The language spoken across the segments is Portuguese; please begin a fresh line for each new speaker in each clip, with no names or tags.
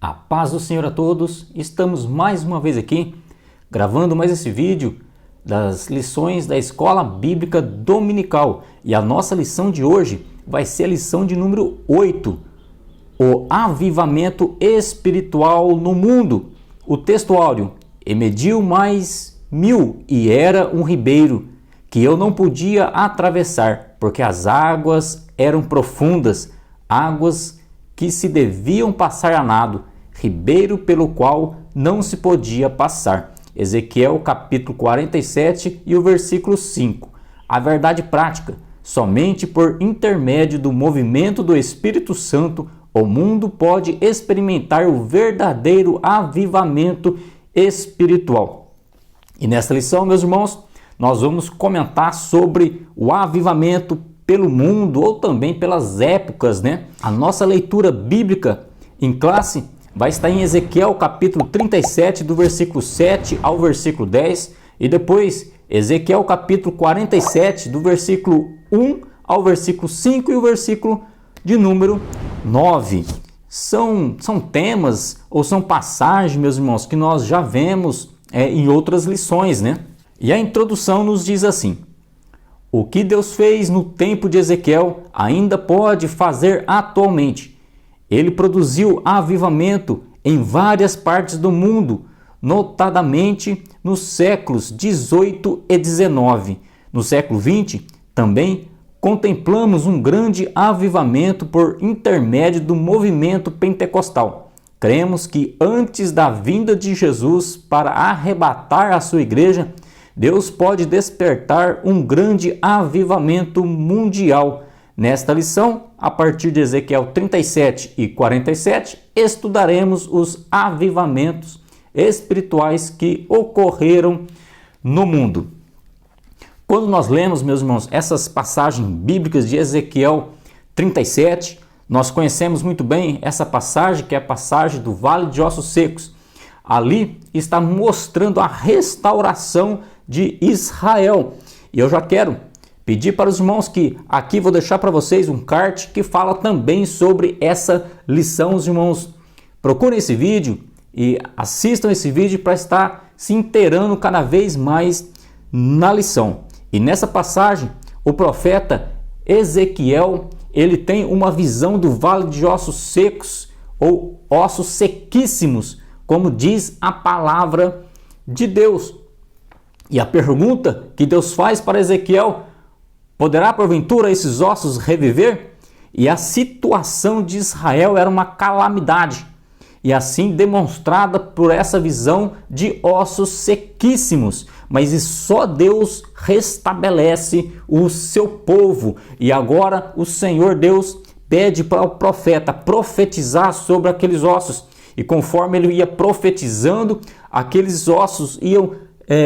A paz do Senhor a todos, estamos mais uma vez aqui gravando mais esse vídeo das lições da Escola Bíblica Dominical e a nossa lição de hoje vai ser a lição de número 8, o avivamento espiritual no mundo. O texto áureo: e mediu mais 1000 e era um ribeiro que eu não podia atravessar, porque as águas eram profundas, águas que se deviam passar a nado, ribeiro pelo qual não se podia passar. Ezequiel capítulo 47 e o versículo 5. A verdade prática: somente por intermédio do movimento do Espírito Santo o mundo pode experimentar o verdadeiro avivamento espiritual. E nesta lição, meus irmãos, nós vamos comentar sobre o avivamento pelo mundo ou também pelas épocas, né? A nossa leitura bíblica em classe vai estar em Ezequiel capítulo 37, do versículo 7 ao versículo 10, e depois Ezequiel capítulo 47, do versículo 1 ao versículo 5 e o versículo de número 9. São temas ou são passagens, meus irmãos, que nós já vemos em outras lições, né? E a introdução nos diz assim: o que Deus fez no tempo de Ezequiel ainda pode fazer atualmente. Ele produziu avivamento em várias partes do mundo, notadamente nos séculos 18 e 19. No século 20, também contemplamos um grande avivamento por intermédio do movimento pentecostal. Cremos que antes da vinda de Jesus para arrebatar a sua igreja, Deus pode despertar um grande avivamento mundial. Nesta lição, a partir de Ezequiel 37 e 47, estudaremos os avivamentos espirituais que ocorreram no mundo. Quando nós lemos, meus irmãos, essas passagens bíblicas de Ezequiel 37, nós conhecemos muito bem essa passagem, que é a passagem do Vale de Ossos Secos. Ali está mostrando a restauração de Israel. E eu já quero pedir para os irmãos que aqui vou deixar para vocês um card que fala também sobre essa lição. Os irmãos procurem esse vídeo e assistam esse vídeo para estar se inteirando cada vez mais na lição. E nessa passagem, o profeta Ezequiel, ele tem uma visão do vale de ossos secos ou ossos sequíssimos, como diz a palavra de Deus. E a pergunta que Deus faz para Ezequiel: poderá porventura esses ossos reviver? E a situação de Israel era uma calamidade, e assim demonstrada por essa visão de ossos sequíssimos. Mas só Deus restabelece o seu povo. E agora o Senhor Deus pede para o profeta profetizar sobre aqueles ossos. E conforme ele ia profetizando, aqueles ossos iam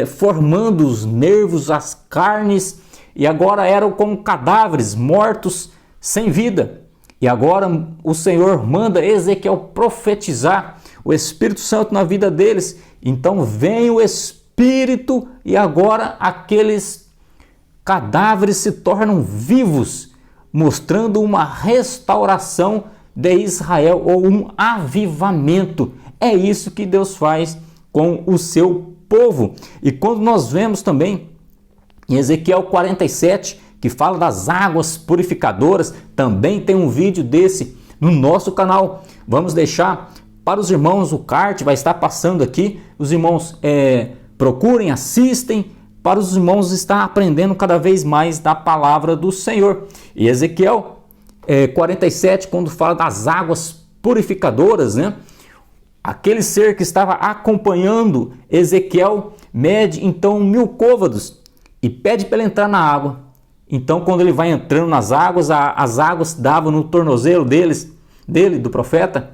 formando os nervos, as carnes, e agora eram como cadáveres mortos sem vida. E agora o Senhor manda Ezequiel profetizar o Espírito Santo na vida deles. Então vem o Espírito e agora aqueles cadáveres se tornam vivos, mostrando uma restauração de Israel ou um avivamento. É isso que Deus faz com o seu povo. E quando nós vemos também em Ezequiel 47, que fala das águas purificadoras, também tem um vídeo desse no nosso canal. Vamos deixar para os irmãos, o card vai estar passando aqui. Os irmãos procurem, assistem, para os irmãos estar aprendendo cada vez mais da palavra do Senhor. E Ezequiel 47, quando fala das águas purificadoras, né? Aquele ser que estava acompanhando Ezequiel mede então 1000 côvados e pede para ele entrar na água. Então, quando ele vai entrando nas águas, as águas davam no tornozelo do profeta.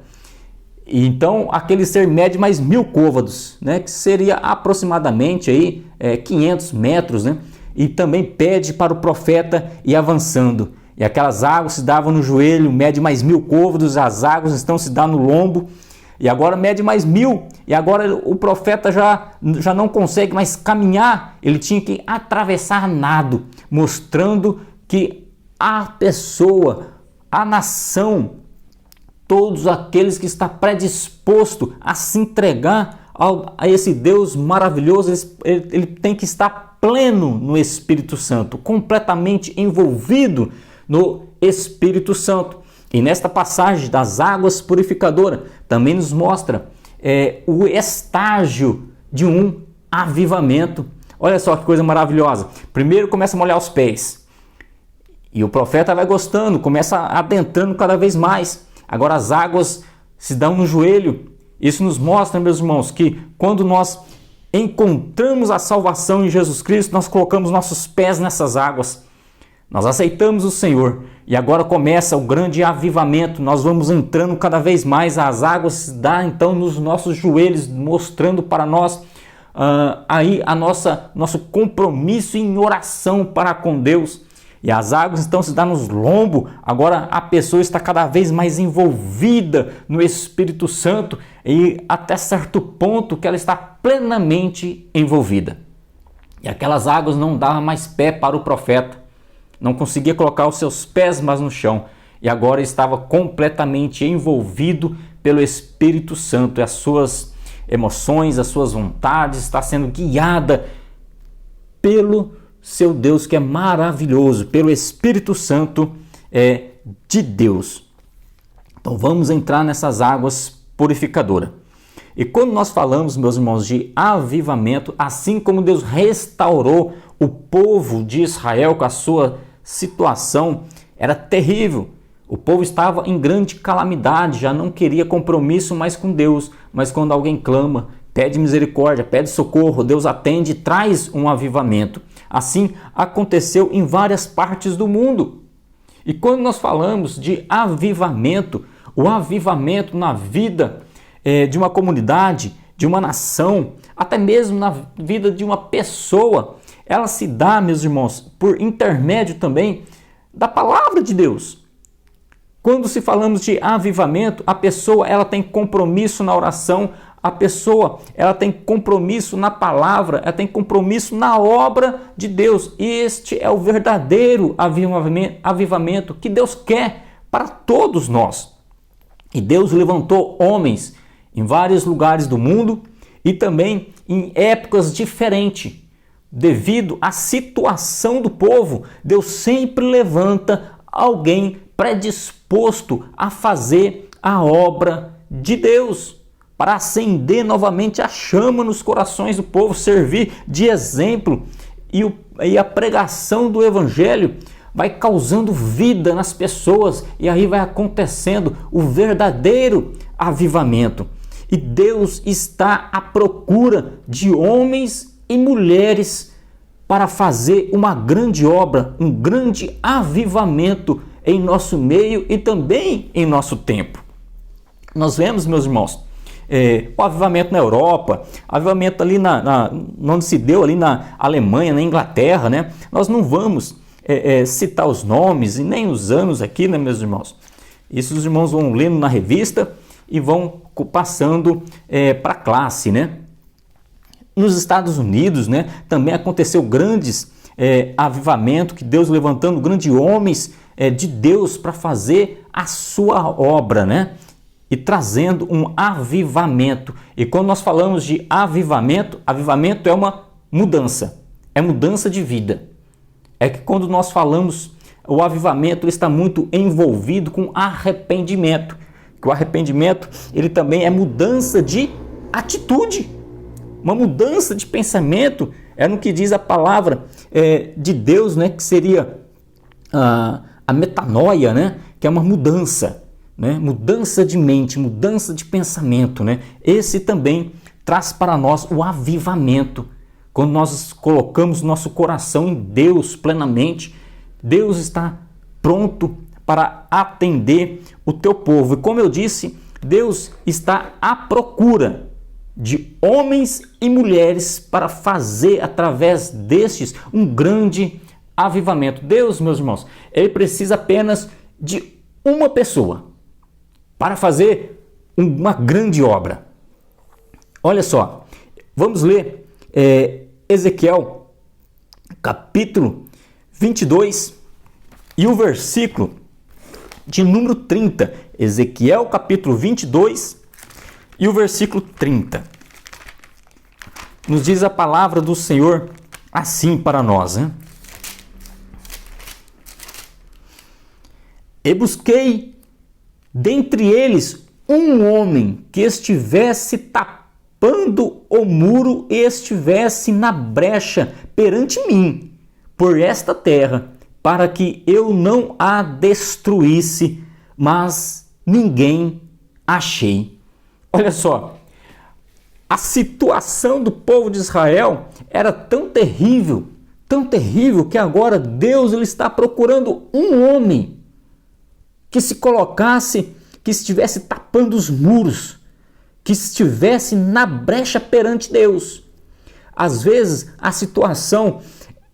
E então, aquele ser mede mais 1000 côvados, né? Que seria aproximadamente aí, 500 metros, né? E também pede para o profeta ir avançando. E aquelas águas se davam no joelho, mede mais 1000 côvados, as águas estão se dando no lombo. E agora mede mais 1000, e agora o profeta já não consegue mais caminhar, ele tinha que atravessar nado, mostrando que a pessoa, a nação, todos aqueles que está predisposto a se entregar a esse Deus maravilhoso, ele tem que estar pleno no Espírito Santo, completamente envolvido no Espírito Santo. E nesta passagem das águas purificadoras também nos mostra o estágio de um avivamento. Olha só que coisa maravilhosa. Primeiro começa a molhar os pés. E o profeta vai gostando, começa adentrando cada vez mais. Agora as águas se dão no joelho. Isso nos mostra, meus irmãos, que quando nós encontramos a salvação em Jesus Cristo, nós colocamos nossos pés nessas águas. Nós aceitamos o Senhor e agora começa o grande avivamento. Nós vamos entrando cada vez mais, as águas se dão então nos nossos joelhos, mostrando para nós aí nosso compromisso em oração para com Deus. E as águas então se dão nos lombos. Agora a pessoa está cada vez mais envolvida no Espírito Santo e até certo ponto que ela está plenamente envolvida. E aquelas águas não davam mais pé para o profeta. Não conseguia colocar os seus pés mais no chão. E agora estava completamente envolvido pelo Espírito Santo. E as suas emoções, as suas vontades, está sendo guiada pelo seu Deus, que é maravilhoso, pelo Espírito Santo de Deus. Então vamos entrar nessas águas purificadoras. E quando nós falamos, meus irmãos, de avivamento, assim como Deus restaurou o povo de Israel com a sua situação, era terrível. O povo estava em grande calamidade, já não queria compromisso mais com Deus, mas quando alguém clama, pede misericórdia, pede socorro, Deus atende e traz um avivamento. Assim aconteceu em várias partes do mundo. E quando nós falamos de avivamento, o avivamento na vida de uma comunidade, de uma nação, até mesmo na vida de uma pessoa, ela se dá, meus irmãos, por intermédio também da palavra de Deus. Quando se falamos de avivamento, a pessoa ela tem compromisso na oração, a pessoa ela tem compromisso na palavra, ela tem compromisso na obra de Deus. E este é o verdadeiro avivamento que Deus quer para todos nós. E Deus levantou homens em vários lugares do mundo e também em épocas diferentes. Devido à situação do povo, Deus sempre levanta alguém predisposto a fazer a obra de Deus, para acender novamente a chama nos corações do povo, servir de exemplo, e a pregação do Evangelho vai causando vida nas pessoas, e aí vai acontecendo o verdadeiro avivamento. E Deus está à procura de homens e mulheres para fazer uma grande obra, um grande avivamento em nosso meio e também em nosso tempo. Nós vemos, meus irmãos, o avivamento na Europa, avivamento ali onde se deu ali na Alemanha, na Inglaterra, né? Nós não vamos citar os nomes e nem os anos aqui, né, meus irmãos? Isso os irmãos vão lendo na revista e vão passando para a classe, né? Nos Estados Unidos, né, também aconteceu grandes avivamento, que Deus levantando grandes homens de Deus para fazer a sua obra, né? E trazendo um avivamento. E quando nós falamos de avivamento, avivamento é uma mudança, é mudança de vida. É que quando nós falamos, o avivamento ele está muito envolvido com arrependimento. Que o arrependimento ele também é mudança de atitude, uma mudança de pensamento. É no que diz a palavra de Deus, né, que seria a metanoia, né, que é uma mudança, né, mudança de mente, mudança de pensamento, né. Esse também traz para nós o avivamento. Quando nós colocamos nosso coração em Deus plenamente, Deus está pronto para atender o teu povo. E como eu disse, Deus está à procura de homens e mulheres para fazer através destes um grande avivamento. Deus, meus irmãos, ele precisa apenas de uma pessoa para fazer uma grande obra. Olha só, vamos ler Ezequiel capítulo 22 e o versículo de número 30, Ezequiel capítulo 22 e o versículo 30. Nos diz a palavra do Senhor assim para nós, né? E busquei dentre eles um homem que estivesse tapando o muro e estivesse na brecha perante mim por esta terra, para que eu não a destruísse, mas ninguém achei. Olha só, a situação do povo de Israel era tão terrível que agora Deus ele está procurando um homem que se colocasse, que estivesse tapando os muros, que estivesse na brecha perante Deus. Às vezes a situação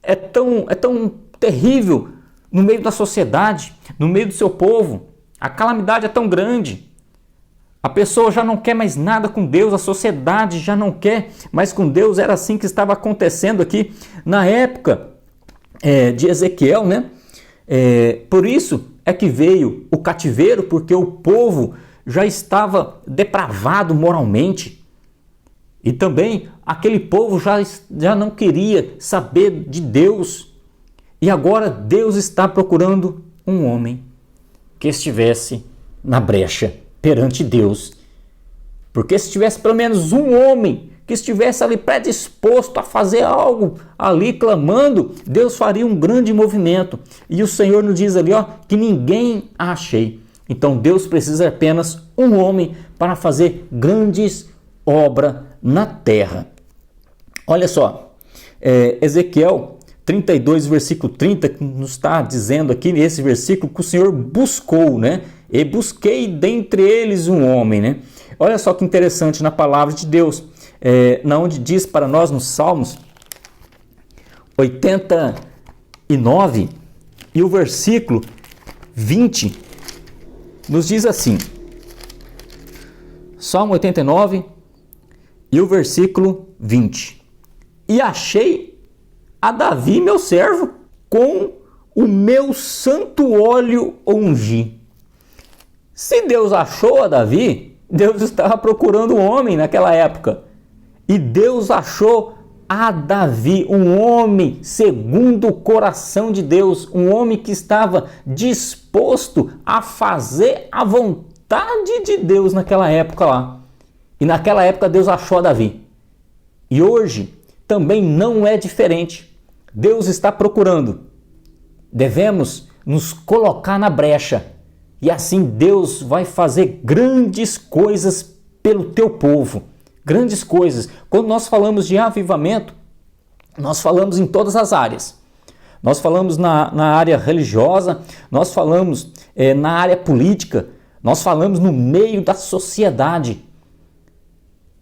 é tão terrível no meio da sociedade, no meio do seu povo, a calamidade é tão grande, a pessoa já não quer mais nada com Deus, a sociedade já não quer mais com Deus. Era assim que estava acontecendo aqui na época de Ezequiel, né? Por isso é que veio o cativeiro, porque o povo já estava depravado moralmente. E também aquele povo já não queria saber de Deus. E agora Deus está procurando um homem que estivesse na brecha perante Deus. Porque se tivesse pelo menos um homem que estivesse ali predisposto a fazer algo, ali clamando, Deus faria um grande movimento. E o Senhor nos diz ali, que ninguém a achei. Então Deus precisa apenas um homem para fazer grandes obras na terra. Olha só, Ezequiel 32, versículo 30, nos está dizendo aqui nesse versículo que o Senhor buscou, né? E busquei dentre eles um homem, né? Olha só que interessante na palavra de Deus, na onde diz para nós nos Salmos 89 e o versículo 20, nos diz assim, Salmo 89 e o versículo 20. E achei a Davi, meu servo, com o meu santo óleo ungi. Se Deus achou a Davi, Deus estava procurando um homem naquela época. E Deus achou a Davi, um homem segundo o coração de Deus, um homem que estava disposto a fazer a vontade de Deus naquela época lá. E naquela época Deus achou a Davi. E hoje também não é diferente. Deus está procurando. Devemos nos colocar na brecha. E assim Deus vai fazer grandes coisas pelo teu povo. Grandes coisas. Quando nós falamos de avivamento, nós falamos em todas as áreas. Nós falamos na área religiosa, nós falamos na área política, nós falamos no meio da sociedade.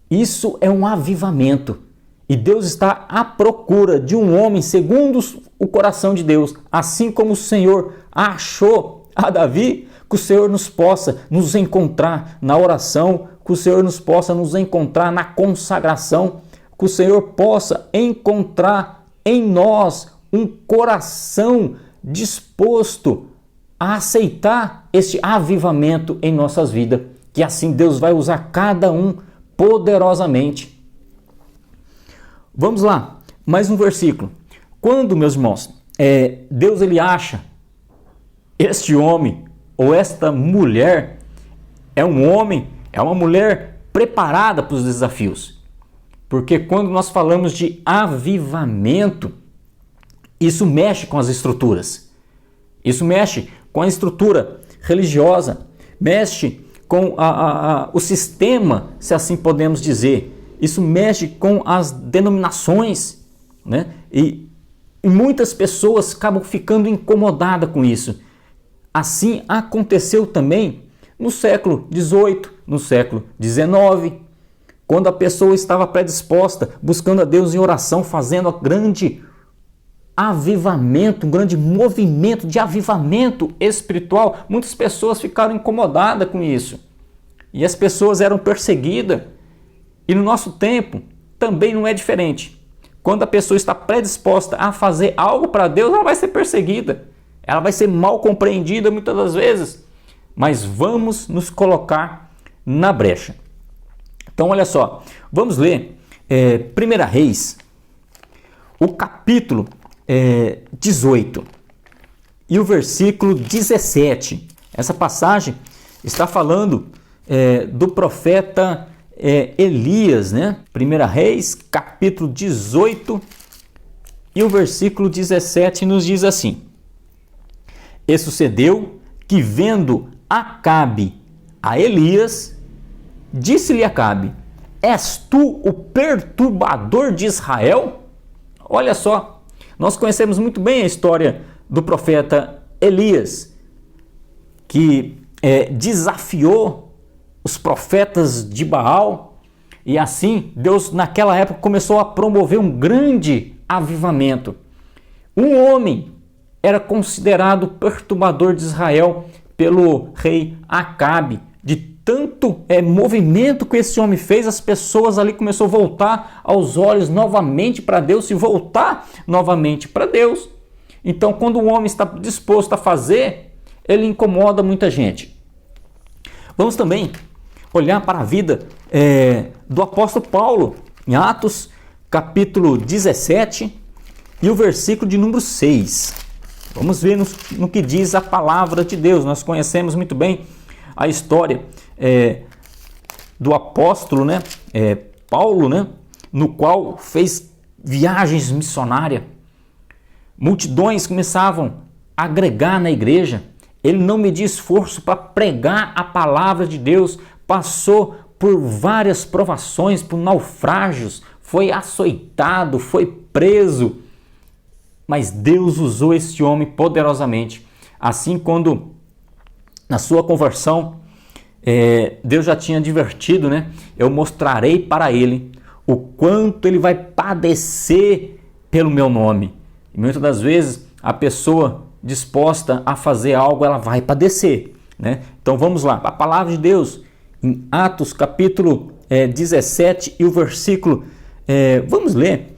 Isso é um avivamento. E Deus está à procura de um homem segundo o coração de Deus. Assim como o Senhor achou a Davi, que o Senhor nos possa nos encontrar na oração, que o Senhor nos possa nos encontrar na consagração, que o Senhor possa encontrar em nós um coração disposto a aceitar este avivamento em nossas vidas, que assim Deus vai usar cada um poderosamente. Vamos lá, mais um versículo. Quando, meus irmãos, Deus ele acha este homem ou esta mulher, é um homem, é uma mulher preparada para os desafios. Porque quando nós falamos de avivamento, isso mexe com as estruturas. Isso mexe com a estrutura religiosa, mexe com o sistema, se assim podemos dizer. Isso mexe com as denominações, né? E muitas pessoas acabam ficando incomodadas com isso. Assim aconteceu também no século XVIII, no século XIX, quando a pessoa estava predisposta, buscando a Deus em oração, fazendo um grande avivamento, um grande movimento de avivamento espiritual. Muitas pessoas ficaram incomodadas com isso. E as pessoas eram perseguidas. E no nosso tempo também não é diferente. Quando a pessoa está predisposta a fazer algo para Deus, ela vai ser perseguida. Ela vai ser mal compreendida muitas das vezes. mas vamos nos colocar na brecha. Então, olha só, vamos ler 1 Reis, o capítulo 18 e o versículo 17. Essa passagem está falando do profeta Elias, né? 1 Reis, capítulo 18 e o versículo 17 nos diz assim: E sucedeu que, vendo Acabe a Elias, disse-lhe Acabe: És tu o perturbador de Israel? Olha só, nós conhecemos muito bem a história do profeta Elias, que desafiou os profetas de Baal, e assim Deus naquela época começou a promover um grande avivamento. Um homem era considerado perturbador de Israel pelo rei Acabe. De tanto movimento que esse homem fez, as pessoas ali começaram a voltar aos olhos novamente para Deus, se voltar novamente para Deus. Então, quando o homem está disposto a fazer, ele incomoda muita gente. Vamos também olhar para a vida do apóstolo Paulo, em Atos, capítulo 17 e o versículo de número 6. Vamos ver no que diz a palavra de Deus. Nós conhecemos muito bem a história do apóstolo, né? Paulo, né? No qual fez viagens missionárias. Multidões começavam a agregar na igreja. Ele não media esforço para pregar a palavra de Deus. Passou por várias provações, por naufrágios, foi açoitado, foi preso. Mas Deus usou esse homem poderosamente. Assim, quando na sua conversão, Deus já tinha advertido, né? Eu mostrarei para ele o quanto ele vai padecer pelo meu nome. E muitas das vezes a pessoa disposta a fazer algo, ela vai padecer, né? Então vamos lá, a palavra de Deus em Atos capítulo 17 e o versículo, vamos ler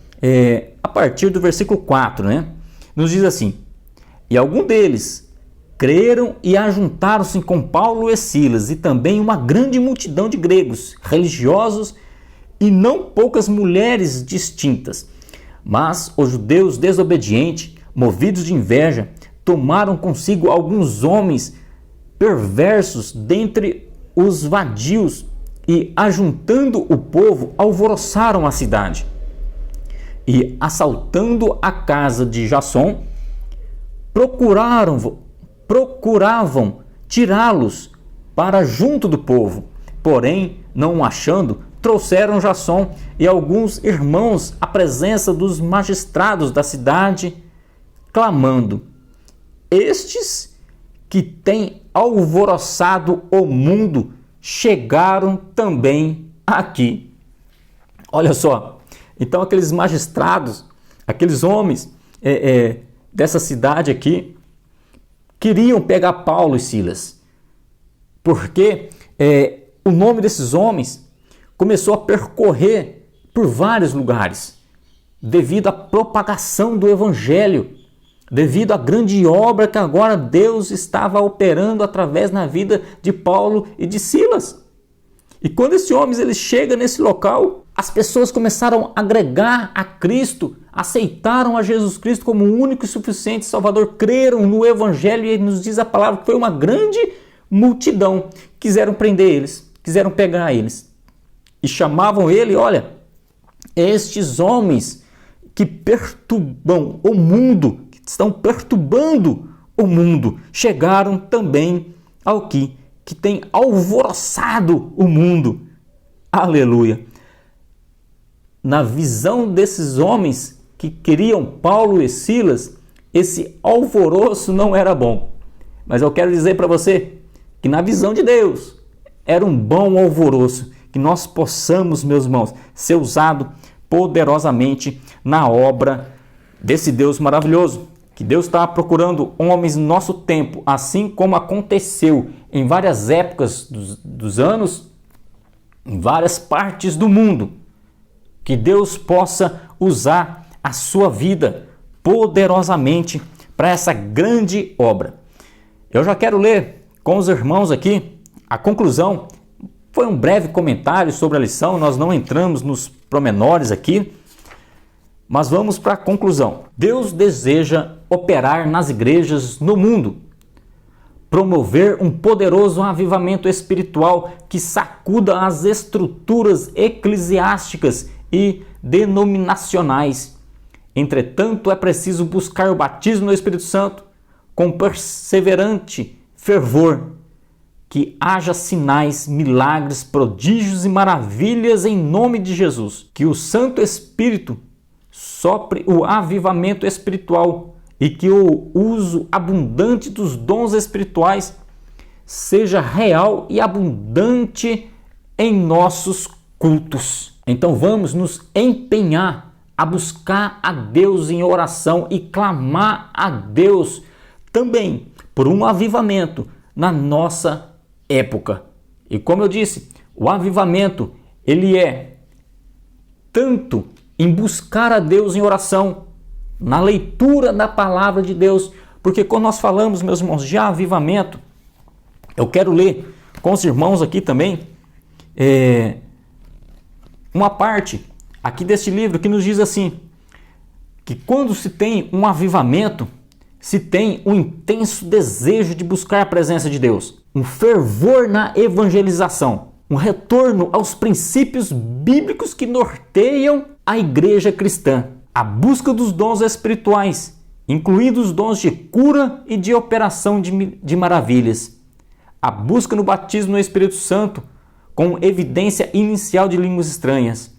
a partir do versículo 4, né? Nos diz assim: E algum deles creram e ajuntaram-se com Paulo e Silas, e também uma grande multidão de gregos, religiosos, e não poucas mulheres distintas. Mas os judeus desobedientes, movidos de inveja, tomaram consigo alguns homens perversos dentre os vadios, e, ajuntando o povo, alvoroçaram a cidade. E, assaltando a casa de Jasson, procuravam tirá-los para junto do povo. Porém, não o achando, trouxeram Jasson e alguns irmãos à presença dos magistrados da cidade, clamando: Estes que têm alvoroçado o mundo chegaram também aqui. Olha só, então aqueles magistrados, aqueles homens dessa cidade aqui, queriam pegar Paulo e Silas, porque o nome desses homens começou a percorrer por vários lugares, devido à propagação do evangelho, devido à grande obra que agora Deus estava operando através na vida de Paulo e de Silas. E quando esses homens eles chegam nesse local, as pessoas começaram a agregar a Cristo, aceitaram a Jesus Cristo como o único e suficiente Salvador, creram no Evangelho, e nos diz a palavra que foi uma grande multidão. Quiseram prender eles, quiseram pegar eles. E chamavam ele, olha, estes homens que perturbam o mundo, que estão perturbando o mundo, chegaram também ao que tem alvoroçado o mundo. Aleluia! Na visão desses homens que queriam Paulo e Silas, esse alvoroço não era bom. Mas eu quero dizer para você que na visão de Deus era um bom alvoroço, que nós possamos, meus irmãos, ser usado poderosamente na obra desse Deus maravilhoso. Que Deus está procurando homens no nosso tempo, assim como aconteceu em várias épocas dos anos, em várias partes do mundo. Que Deus possa usar a sua vida poderosamente para essa grande obra. Eu já quero ler com os irmãos aqui a conclusão. Foi um breve comentário sobre a lição, nós não entramos nos pormenores aqui, mas vamos para a conclusão. Deus deseja operar nas igrejas no mundo, promover um poderoso avivamento espiritual que sacuda as estruturas eclesiásticas e denominacionais. Entretanto, é preciso buscar o batismo no Espírito Santo com perseverante fervor, que haja sinais, milagres, prodígios e maravilhas em nome de Jesus. Que o Santo Espírito sopre o avivamento espiritual e que o uso abundante dos dons espirituais seja real e abundante em nossos cultos. Então vamos nos empenhar a buscar a Deus em oração e clamar a Deus também por um avivamento na nossa época. E como eu disse, o avivamento ele é tanto em buscar a Deus em oração, na leitura da palavra de Deus, porque quando nós falamos, meus irmãos, de avivamento, eu quero ler com os irmãos aqui também uma parte aqui deste livro que nos diz assim, que quando se tem um avivamento, se tem um intenso desejo de buscar a presença de Deus, um fervor na evangelização, um retorno aos princípios bíblicos que norteiam a igreja cristã, a busca dos dons espirituais, incluindo os dons de cura e de operação de maravilhas, a busca no batismo no Espírito Santo com evidência inicial de línguas estranhas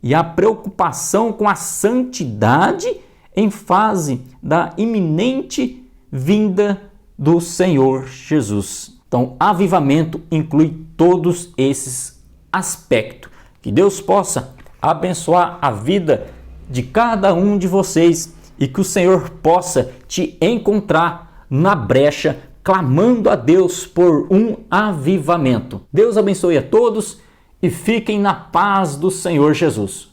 e a preocupação com a santidade em fase da iminente vinda do Senhor Jesus. Então, avivamento inclui todos esses aspectos. Que Deus possa abençoar a vida de cada um de vocês e que o Senhor possa te encontrar na brecha, clamando a Deus por um avivamento. Deus abençoe a todos e fiquem na paz do Senhor Jesus.